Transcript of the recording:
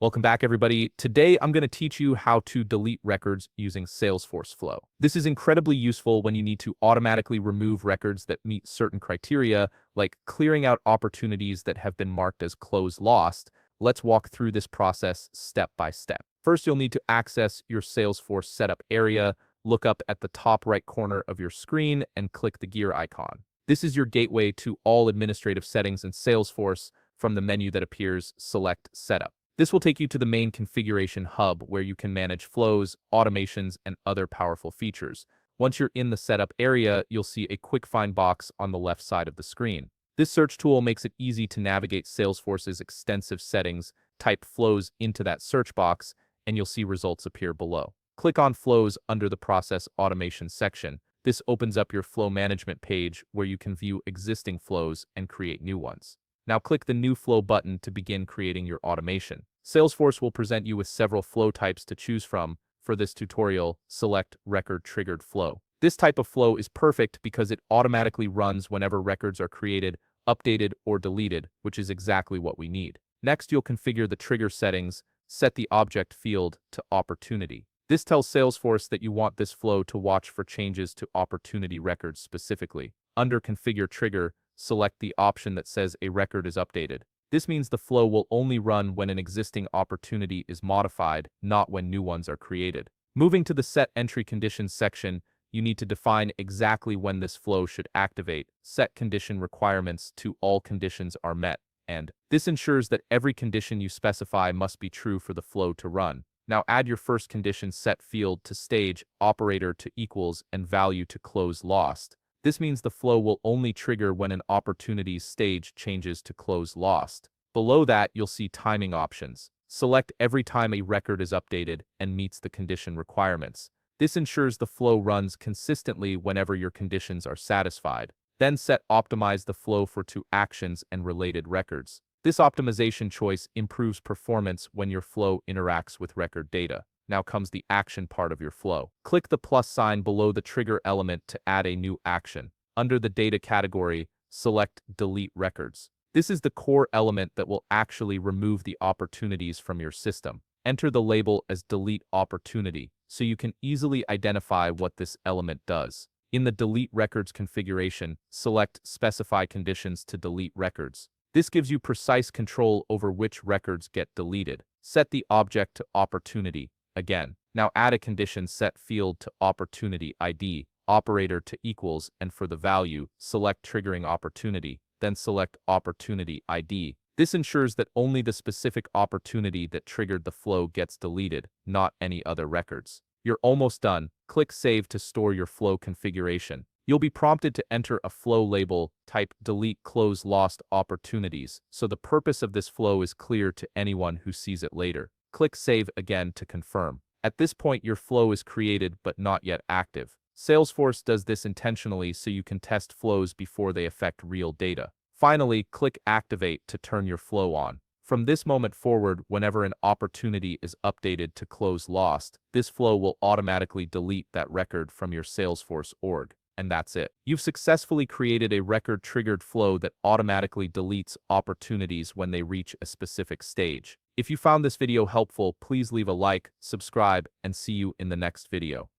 Welcome back, everybody. Today, I'm going to teach you how to delete records using Salesforce Flow. This is incredibly useful when you need to automatically remove records that meet certain criteria, like clearing out opportunities that have been marked as close lost. Let's walk through this process step by step. First, you'll need to access your Salesforce setup area, look up at the top right corner of your screen, and click the gear icon. This is your gateway to all administrative settings in Salesforce. From the menu that appears, select Setup. This will take you to the main configuration hub where you can manage flows, automations, and other powerful features. Once you're in the setup area, you'll see a quick find box on the left side of the screen. This search tool makes it easy to navigate Salesforce's extensive settings, type flows into that search box, and you'll see results appear below. Click on Flows under the Process Automation section. This opens up your flow management page where you can view existing flows and create new ones. Now click the New Flow button to begin creating your automation. Salesforce will present you with several flow types to choose from. For this tutorial, select Record Triggered Flow. This type of flow is perfect because it automatically runs whenever records are created, updated, or deleted, which is exactly what we need. Next, you'll configure the trigger settings, set the object field to Opportunity. This tells Salesforce that you want this flow to watch for changes to opportunity records specifically. Under Configure Trigger, select the option that says a record is updated. This means the flow will only run when an existing opportunity is modified, not when new ones are created. Moving to the Set Entry Conditions section, you need to define exactly when this flow should activate, set condition requirements to all conditions are met, and this ensures that every condition you specify must be true for the flow to run. Now add your first condition set field to stage, operator to equals, and value to close lost. This means the flow will only trigger when an opportunity's stage changes to close lost. Below that, you'll see timing options. Select every time a record is updated and meets the condition requirements. This ensures the flow runs consistently whenever your conditions are satisfied. Then set Optimize the flow for to actions and related records. This optimization choice improves performance when your flow interacts with record data. Now comes the action part of your flow. Click the plus sign below the trigger element to add a new action. Under the data category, select Delete Records. This is the core element that will actually remove the opportunities from your system. Enter the label as Delete Opportunity so you can easily identify what this element does. In the Delete Records configuration, select Specify Conditions to delete records. This gives you precise control over which records get deleted. Set the object to Opportunity. Again, now add a condition set field to Opportunity ID, operator to equals, and for the value, select Triggering Opportunity, then select Opportunity ID. This ensures that only the specific opportunity that triggered the flow gets deleted, not any other records. You're almost done. Click Save to store your flow configuration. You'll be prompted to enter a flow label, type Delete Close Lost Opportunities, so the purpose of this flow is clear to anyone who sees it later. Click Save again to confirm. At this point, your flow is created but not yet active. Salesforce does this intentionally so you can test flows before they affect real data. Finally, click Activate to turn your flow on. From this moment forward, whenever an opportunity is updated to close lost, this flow will automatically delete that record from your Salesforce org. And that's it. You've successfully created a record-triggered flow that automatically deletes opportunities when they reach a specific stage. If you found this video helpful, please leave a like, subscribe, and see you in the next video.